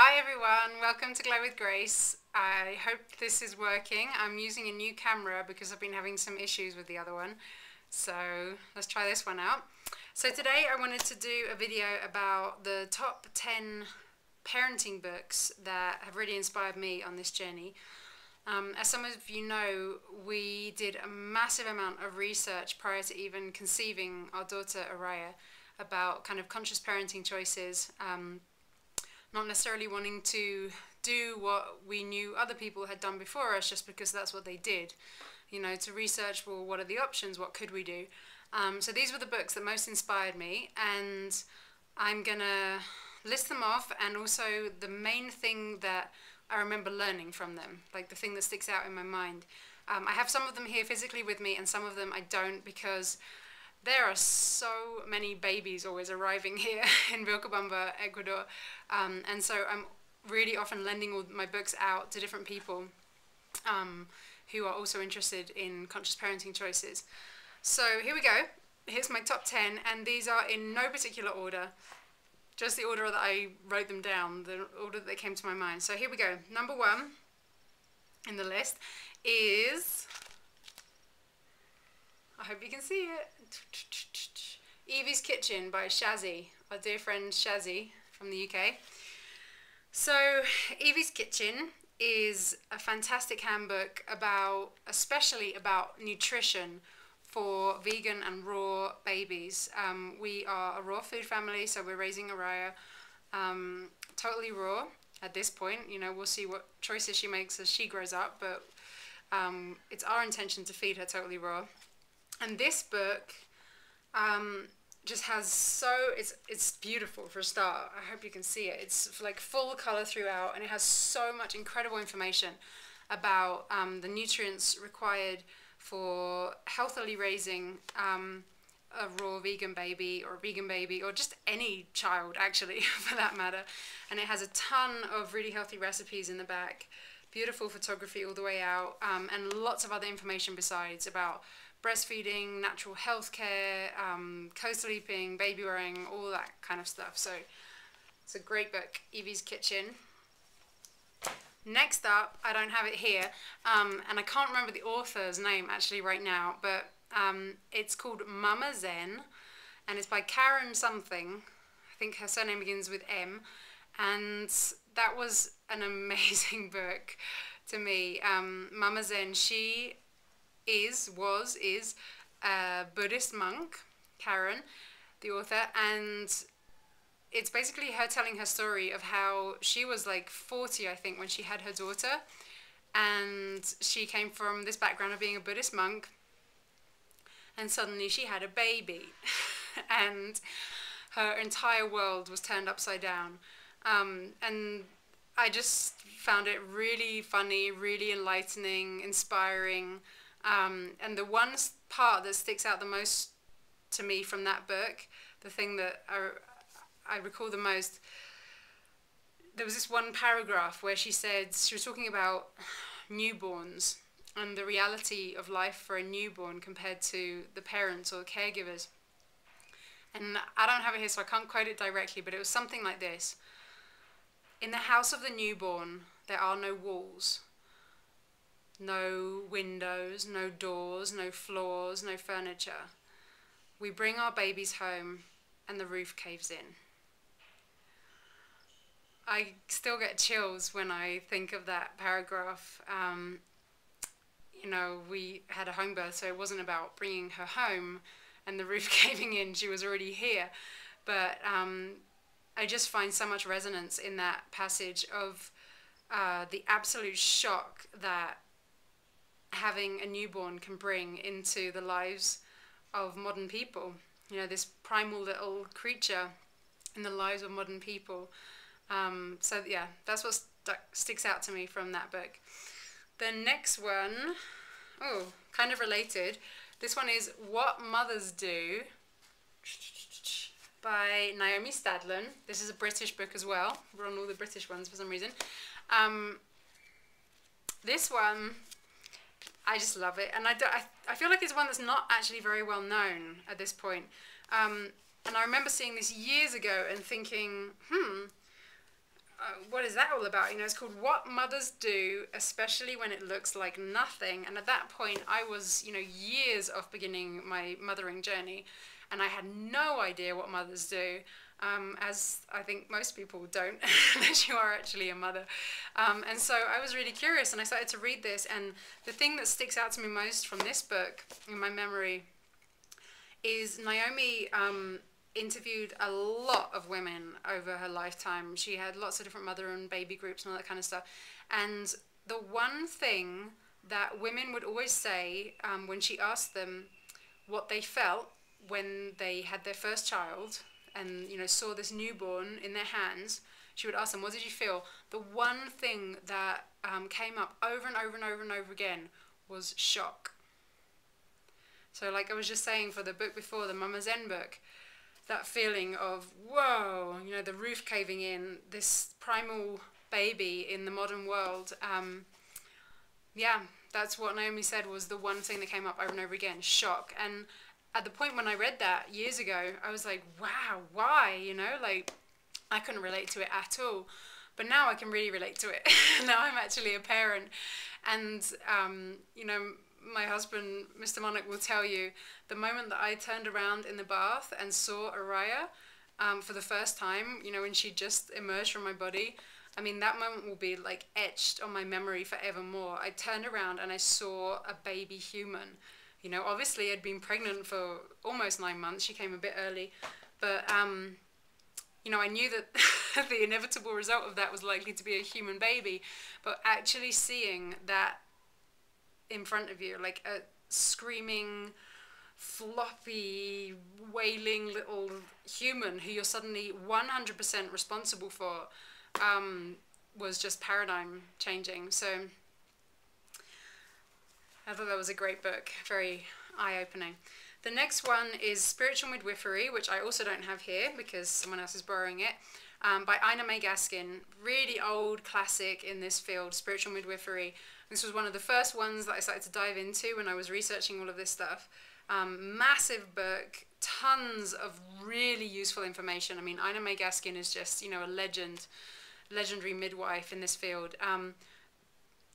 Hi everyone, welcome to Glow with Grace. I hope this is working. I'm using a new camera because I've been having some issues with the other one. So let's try this one out. So today I wanted to do a video about the top 10 parenting books that have really inspired me on this journey. As some of you know, we did a massive amount of research prior to even conceiving our daughter Araya about kind of conscious parenting choices. Not necessarily wanting to do what we knew other people had done before us just because that's what they did. You know, to research, well, what are the options? What could we do? So these were the books that most inspired me, and I'm going to list them off, and also the main thing that I remember learning from them, like the thing that sticks out in my mind. I have some of them here physically with me, and some of them I don't, because there are so many babies always arriving here in Vilcabamba, Ecuador, and so I'm really often lending all my books out to different people who are also interested in conscious parenting choices. So here we go. Here's my top 10, and these are in no particular order, just the order that I wrote them down, the order that they came to my mind. So here we go. Number 1 in the list is, I hope you can see it, Eevees Kitchen by Shazzy, our dear friend Shazzy from the UK. So Eevees Kitchen is a fantastic handbook especially about nutrition for vegan and raw babies. We are a raw food family, so we're raising Araya totally raw at this point. You know, we'll see what choices she makes as she grows up, but it's our intention to feed her totally raw. And this book just has it's beautiful for a start. I hope you can see it. It's like full color throughout, and it has so much incredible information about the nutrients required for healthily raising a raw vegan baby, or a vegan baby, or just any child actually for that matter. And it has a ton of really healthy recipes in the back, beautiful photography all the way out, and lots of other information besides about breastfeeding, natural health care, co-sleeping, baby wearing, all that kind of stuff. So it's a great book, Eevees Kitchen. Next up, I don't have it here, and I can't remember the author's name actually right now, but it's called Mama Zen, and it's by Karen something. I think her surname begins with M, and that was an amazing book to me. Mama Zen, she is a Buddhist monk, Karen, the author, and it's basically her telling her story of how she was like 40, I think, when she had her daughter, and she came from this background of being a Buddhist monk, and suddenly she had a baby, and her entire world was turned upside down, and I just found it really funny, really enlightening, inspiring. And the one part that sticks out the most to me from that book, the thing that I recall the most, there was this one paragraph where she said, she was talking about newborns and the reality of life for a newborn compared to the parents or the caregivers. And I don't have it here, so I can't quote it directly, but it was something like this. In the house of the newborn, there are no walls. No windows, no doors, no floors, no furniture. We bring our babies home and the roof caves in. I still get chills when I think of that paragraph. You know, we had a home birth, so it wasn't about bringing her home and the roof caving in. She was already here. But I just find so much resonance in that passage of the absolute shock that having a newborn can bring into the lives of modern people. You know, this primal little creature in the lives of modern people. So yeah, that's what sticks out to me from that book. The next one, oh, kind of related. This one is What Mothers Do by Naomi Stadlen. This is a British book as well. We're on all the British ones for some reason. This one, I just love it, and I feel like it's one that's not actually very well known at this point. And I remember seeing this years ago and thinking, what is that all about? You know, it's called What Mothers Do, Especially When It Looks Like Nothing. And at that point, I was, you know, years off beginning my mothering journey, and I had no idea what mothers do, as I think most people don't, unless you are actually a mother. And so I was really curious, and I started to read this, and the thing that sticks out to me most from this book, in my memory, is Naomi interviewed a lot of women over her lifetime. She had lots of different mother and baby groups and all that kind of stuff. And the one thing that women would always say when she asked them what they felt when they had their first child and, you know, saw this newborn in their hands, she would ask them, what did you feel? The one thing that came up over and over and over and over again was shock. So like I was just saying for the book before, the Mama Zen book, that feeling of, whoa, you know, the roof caving in, this primal baby in the modern world. Yeah, that's what Naomi said was the one thing that came up over and over again, shock. And at the point when I read that years ago, I was like, wow, why? You know, like, I couldn't relate to it at all. But now I can really relate to it. Now I'm actually a parent. And, you know, my husband, Mr. Monarch, will tell you the moment that I turned around in the bath and saw Araya for the first time, you know, when she just emerged from my body, I mean, that moment will be like etched on my memory forevermore. I turned around and I saw a baby human. You know, obviously I'd been pregnant for almost 9 months. She came a bit early, but, you know, I knew that the inevitable result of that was likely to be a human baby, but actually seeing that in front of you, like a screaming, floppy, wailing little human who you're suddenly 100% responsible for, was just paradigm changing. So I thought that was a great book, very eye-opening. The next one is Spiritual Midwifery, which I also don't have here because someone else is borrowing it, by Ina May Gaskin. Really old classic in this field, Spiritual Midwifery. This was one of the first ones that I started to dive into when I was researching all of this stuff. Massive book, tons of really useful information. I mean, Ina May Gaskin is just, you know, a legendary midwife in this field.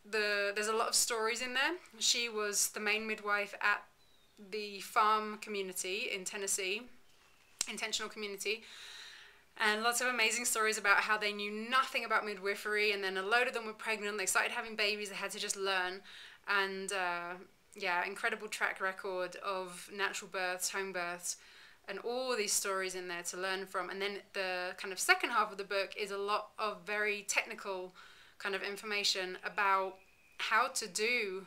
There's a lot of stories in there. She was the main midwife at the farm community in Tennessee, intentional community. And lots of amazing stories about how they knew nothing about midwifery, and then a load of them were pregnant, they started having babies, they had to just learn. And yeah, incredible track record of natural births, home births, and all these stories in there to learn from. And then the kind of second half of the book is a lot of very technical kind of information about how to do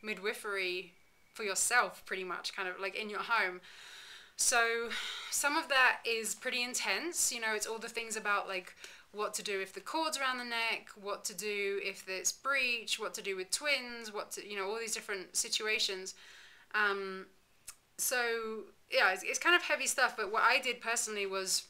midwifery for yourself, pretty much, kind of like in your home. So some of that is pretty intense, you know, it's all the things about like what to do if the cord's around the neck, what to do if there's breech, what to do with twins, what to, you know, all these different situations. So yeah, it's kind of heavy stuff, but what I did personally was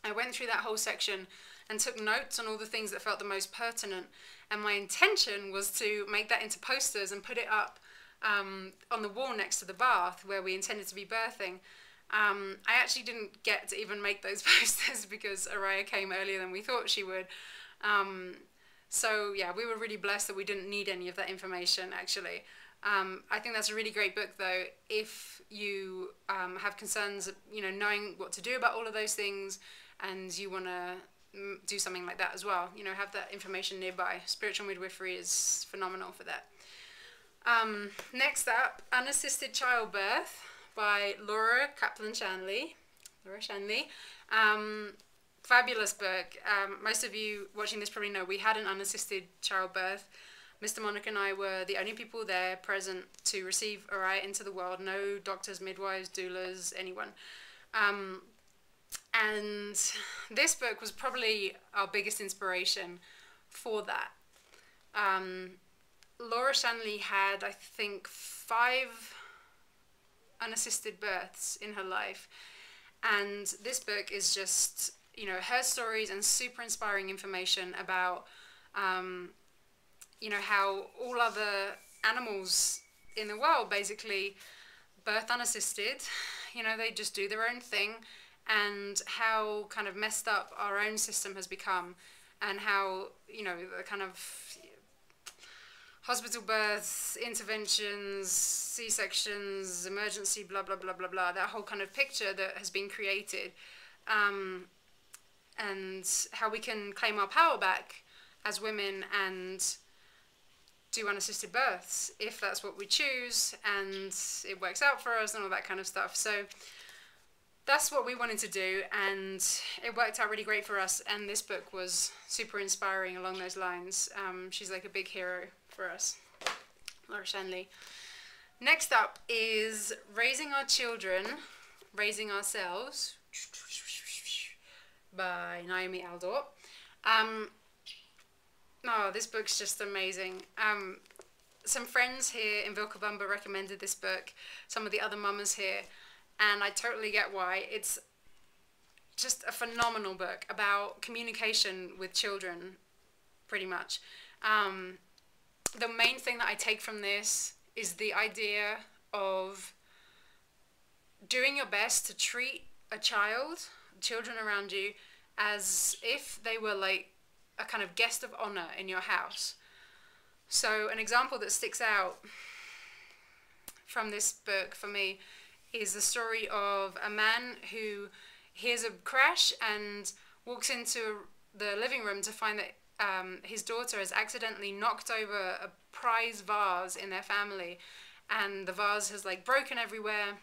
I went through that whole section and took notes on all the things that felt the most pertinent. And my intention was to make that into posters and put it up on the wall next to the bath where we intended to be birthing. I actually didn't get to even make those posters because Araya came earlier than we thought she would. So yeah, we were really blessed that we didn't need any of that information actually. I think that's a really great book though, if you have concerns, you know, knowing what to do about all of those things and you want to do something like that as well, you know, have that information nearby. Spiritual Midwifery is phenomenal for that. Next up, Unassisted Childbirth by Laura Kaplan-Shanley. Fabulous book. Most of you watching this probably know we had an unassisted childbirth. Mr. Monarch and I were the only people there present to receive Araya into the world. No doctors, midwives, doulas, anyone. And this book was probably our biggest inspiration for that. Laura Shanley had, I think, 5 unassisted births in her life, and this book is just, you know, her stories and super inspiring information about, you know, how all other animals in the world basically birth unassisted. You know, they just do their own thing, and how kind of messed up our own system has become, and how, you know, the kind of hospital births, interventions, C-sections, emergency, blah, blah, blah, blah, blah, that whole kind of picture that has been created, and how we can claim our power back as women and do unassisted births if that's what we choose and it works out for us and all that kind of stuff. So that's what we wanted to do, and it worked out really great for us, and this book was super inspiring along those lines. She's like a big hero for us, Laura Shanley. Next up is Raising Our Children, Raising Ourselves by Naomi Alder. Oh, this book's just amazing. Some friends here in Vilcabamba recommended this book, some of the other mamas here, and I totally get why. It's just a phenomenal book about communication with children, pretty much. The main thing that I take from this is the idea of doing your best to treat a child, children around you, as if they were like a kind of guest of honor in your house. So an example that sticks out from this book for me is the story of a man who hears a crash and walks into the living room to find that his daughter has accidentally knocked over a prize vase in their family, and the vase has like broken everywhere,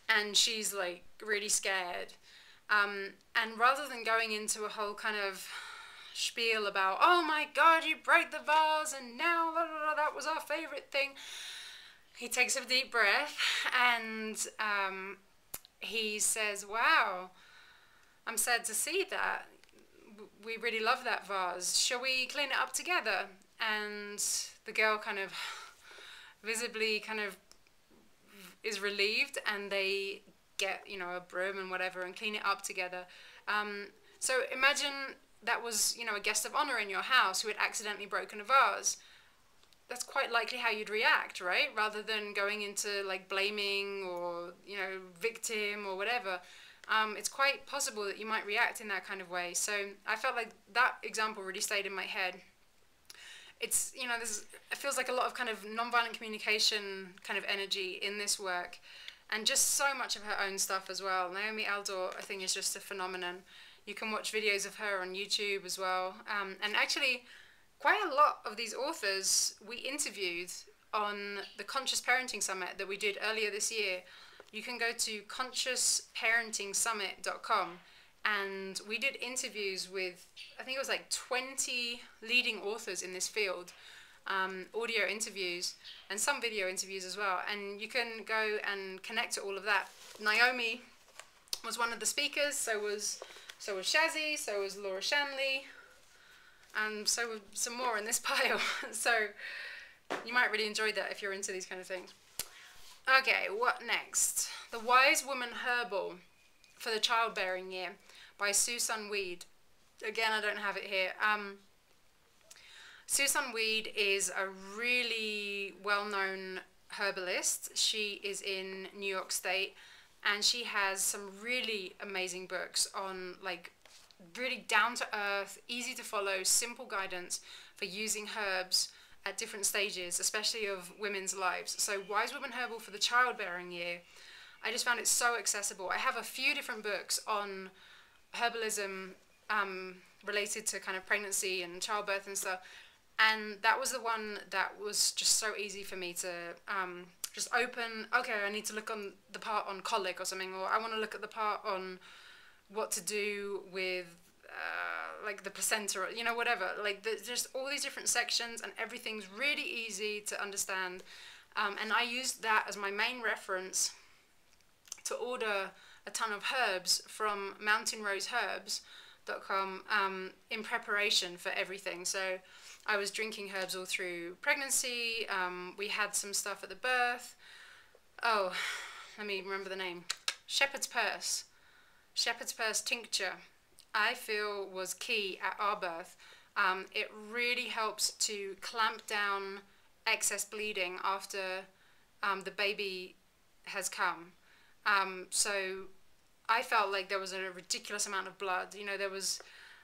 and she's like really scared. And rather than going into a whole kind of spiel about, oh my god, you broke the vase and now blah, blah, blah, that was our favorite thing, he takes a deep breath and he says, wow, I'm sad to see that. We really love that vase. Shall we clean it up together? And the girl kind of visibly kind of is relieved, and they get, you know, a broom and whatever and clean it up together. So imagine that was, you know, a guest of honor in your house who had accidentally broken a vase. That's quite likely how you'd react, right? Rather than going into like blaming or, you know, victim or whatever. It's quite possible that you might react in that kind of way. So I felt like that example really stayed in my head. It's, you know, it feels like a lot of kind of nonviolent communication kind of energy in this work, and just so much of her own stuff as well. Naomi Alder, I think, is just a phenomenon. You can watch videos of her on YouTube as well. And actually, quite a lot of these authors we interviewed on the Conscious Parenting Summit that we did earlier this year. You can go to consciousparentingsummit.com, and we did interviews with, I think it was like 20 leading authors in this field, audio interviews and some video interviews as well, and you can go and connect to all of that. Naomi was one of the speakers, so was Shazzy, so was Laura Shanley, and so were some more in this pile. So you might really enjoy that if you're into these kind of things. Okay, what next? The Wise Woman Herbal for the Childbearing Year by Susan Weed. Again, I don't have it here. Susan Weed is a really well-known herbalist. She is in New York State, and she has some really amazing books on like really down-to-earth, easy to follow, simple guidance for using herbs at different stages, especially of women's lives. So Wise Woman Herbal for the Childbearing Year, I just found it so accessible. I have a few different books on herbalism related to kind of pregnancy and childbirth and stuff, and that was the one that was just so easy for me to just open. Okay, I need to look on the part on colic or something, or I want to look at the part on what to do with like the placenta, or, you know, whatever. Like there's just all these different sections, and everything's really easy to understand. And I used that as my main reference to order a ton of herbs from mountainroseherbs.com in preparation for everything. So I was drinking herbs all through pregnancy. We had some stuff at the birth. Oh, let me remember the name. Shepherd's Purse tincture, I feel, was key at our birth. It really helps to clamp down excess bleeding after the baby has come. So I felt like there was a ridiculous amount of blood. You know, there was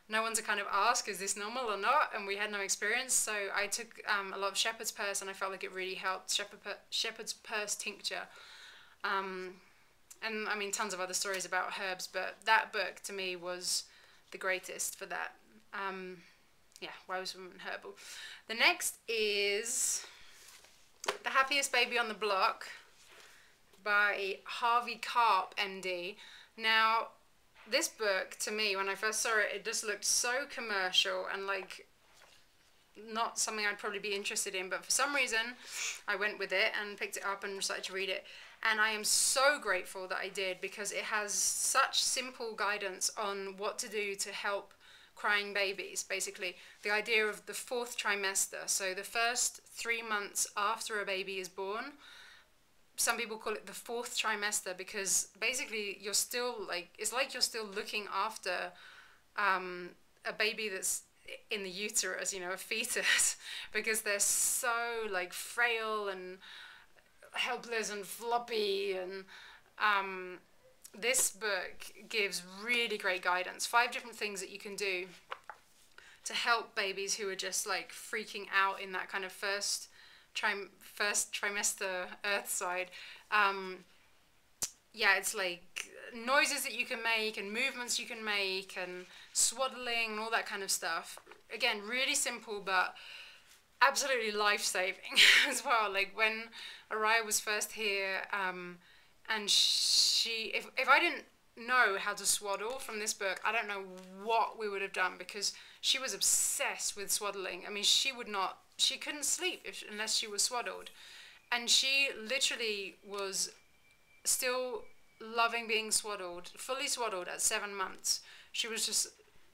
no one to kind of ask, is this normal or not? And we had no experience, so I took a lot of shepherd's purse, and I felt like it really helped. Shepherd's purse tincture. And I mean, tons of other stories about herbs, but that book to me was the greatest for that. Yeah, Why Was Woman Herbal? The next is The Happiest Baby on the Block by Harvey Karp, MD. Now, this book, to me, when I first saw it, it just looked so commercial and like not something I'd probably be interested in, but for some reason I went with it and picked it up and started to read it. And I am so grateful that I did, because it has such simple guidance on what to do to help crying babies. Basically, the idea of the 4th trimester, so the first 3 months after a baby is born. Some people call it the 4th trimester because basically you're still like, it's like you're still looking after a baby that's in the uterus, you know, a fetus, because they're so like frail and helpless and floppy. And this book gives really great guidance, 5 different things that you can do to help babies who are just like freaking out in that kind of first trimester earth side. Yeah, it's like noises that you can make and movements you can make and swaddling and all that kind of stuff. Again, really simple, but absolutely life-saving as well. Like when Araya was first here, and she, if I didn't know how to swaddle from this book, I don't know what we would have done, because she was obsessed with swaddling. I mean, she couldn't sleep unless she was swaddled. And she literally was still loving being swaddled, fully swaddled at 7 months. She was just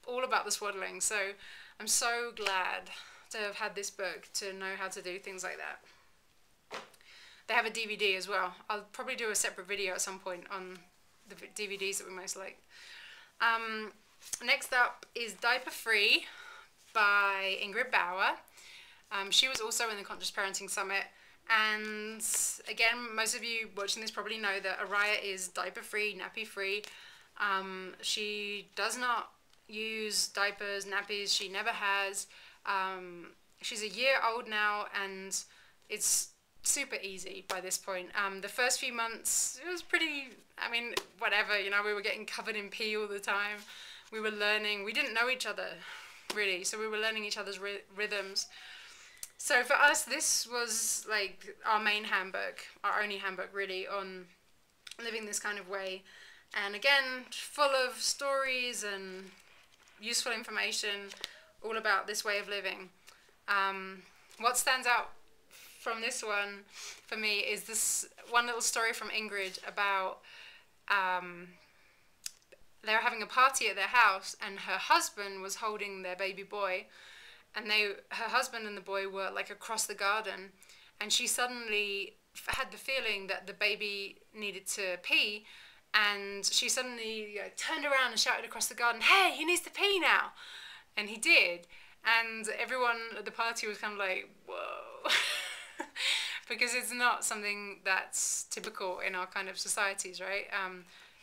all about the swaddling. So I'm so glad to have had this book to know how to do things like that. They have a DVD as well. I'll probably do a separate video at some point on the DVDs that we most like. Next up is Diaper Free by Ingrid Bauer. She was also in the Conscious Parenting Summit. And again, most of you watching this probably know that Araya is diaper free, nappy free. She does not use diapers, nappies, she never has. She's a year old now, and it's super easy by this point. The first few months, it was pretty, I mean, whatever, you know, we were getting covered in pee all the time. We were learning, we didn't know each other, really, so we were learning each other's rhythms. So for us, this was like our main handbook, our only handbook really, on living this kind of way. And again, full of stories and useful information all about this way of living. What stands out from this one for me is this one little story from Ingrid about they were having a party at their house, and her husband was holding their baby boy. And her husband and the boy were like across the garden, and she suddenly had the feeling that the baby needed to pee, and she suddenly turned around and shouted across the garden, "Hey, he needs to pee now!" And he did, and everyone at the party was kind of like, whoa, because it's not something that's typical in our kind of societies, right?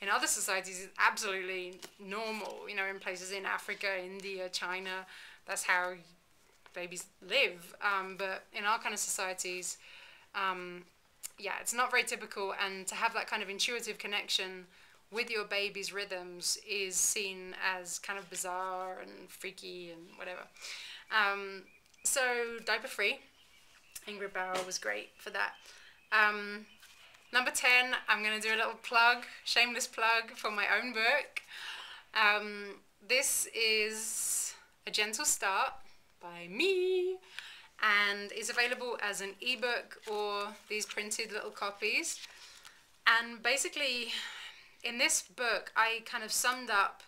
In other societies, it's absolutely normal, you know, in places in Africa, India, China, that's how babies live. But in our kind of societies, yeah, it's not very typical, and to have that kind of intuitive connection with your baby's rhythms is seen as kind of bizarre and freaky and whatever. So Diaper Free, Ingrid Bauer was great for that. Number 10, I'm going to do a little plug, shameless plug for my own book. This is A Gentle Start by me, and is available as an ebook or these printed little copies. And basically, in this book, I kind of summed up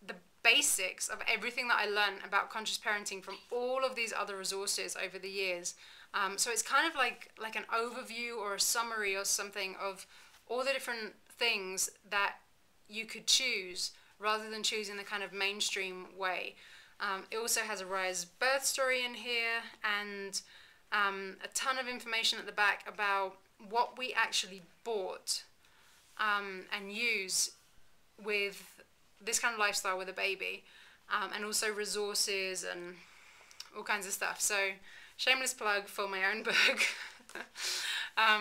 the basics of everything that I learned about conscious parenting from all of these other resources over the years. So it's kind of like an overview or a summary or something of all the different things that you could choose, rather than choosing the kind of mainstream way. It also has Araya's birth story in here, and a ton of information at the back about what we actually bought and use with this kind of lifestyle with a baby. and also resources and all kinds of stuff. So shameless plug for my own book.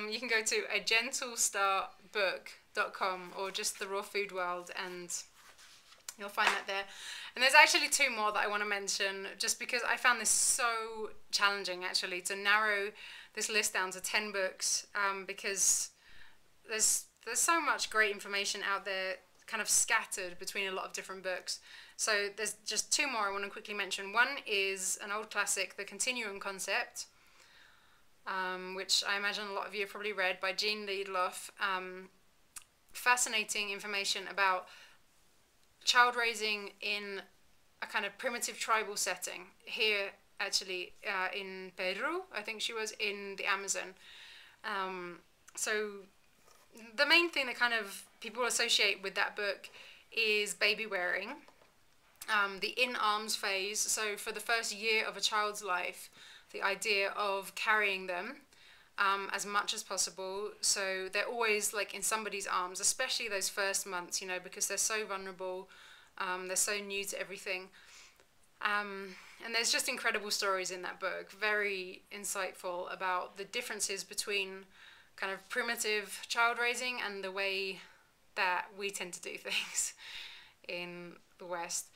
You can go to agentlestartbook.com or just the Raw Food World and you'll find that there. And there's actually 2 more that I want to mention, just because I found this so challenging actually to narrow this list down to 10 books, because there's so much great information out there kind of scattered between a lot of different books. So there's just 2 more I want to quickly mention. One is an old classic, The Continuum Concept, which I imagine a lot of you have probably read, by Jean Liedloff. Fascinating information about child raising in a kind of primitive tribal setting here, actually in Peru, I think she was, in the Amazon. So the main thing that kind of people associate with that book is baby wearing, the in-arms phase. So for the first year of a child's life, the idea of carrying them as much as possible. So they're always like in somebody's arms, especially those first months, you know, because they're so vulnerable, they're so new to everything. And there's just incredible stories in that book, very insightful about the differences between kind of primitive child raising and the way that we tend to do things in the West.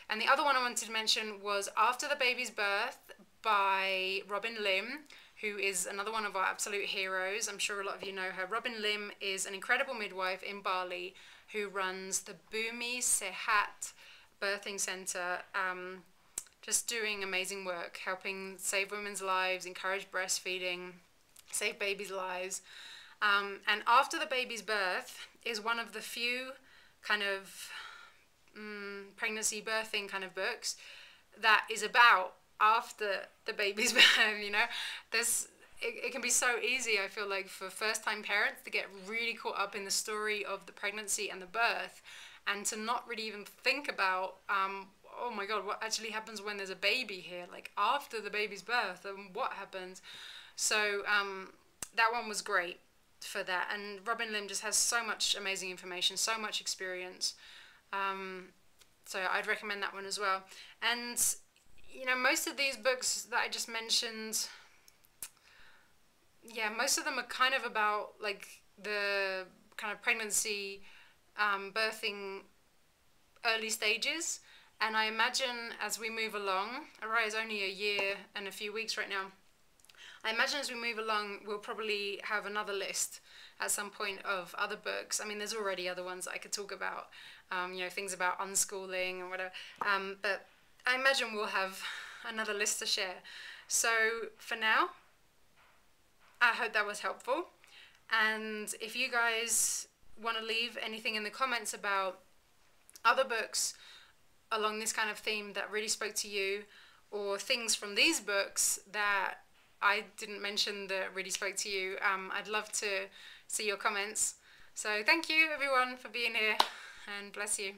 And the other one I wanted to mention was After the Baby's Birth by Robin Lim, who is another one of our absolute heroes. I'm sure a lot of you know her. Robin Lim is an incredible midwife in Bali who runs the Bumi Sehat Birthing Center, just doing amazing work, helping save women's lives, encourage breastfeeding, save babies' lives. And After the Baby's Birth is one of the few kind of pregnancy birthing kind of books that is about after the baby's birth. You know, it can be so easy, I feel like, for first-time parents to get really caught up in the story of the pregnancy and the birth, and to not really even think about oh my god, what actually happens when there's a baby here, like after the baby's birth, and what happens. So that one was great for that, and Robin Lim just has so much amazing information, so much experience. So I'd recommend that one as well. And you know, most of these books that I just mentioned, yeah, most of them are kind of about like the kind of pregnancy, birthing, early stages. And I imagine as we move along, Araya's only a year and a few weeks right now, I imagine as we move along, we'll probably have another list at some point of other books. I mean, there's already other ones that I could talk about, you know, things about unschooling and whatever. But I imagine we'll have another list to share. So for now, I hope that was helpful. And if you guys want to leave anything in the comments about other books along this kind of theme that really spoke to you, or things from these books that I didn't mention that really spoke to you, I'd love to see your comments. So thank you everyone for being here, and bless you.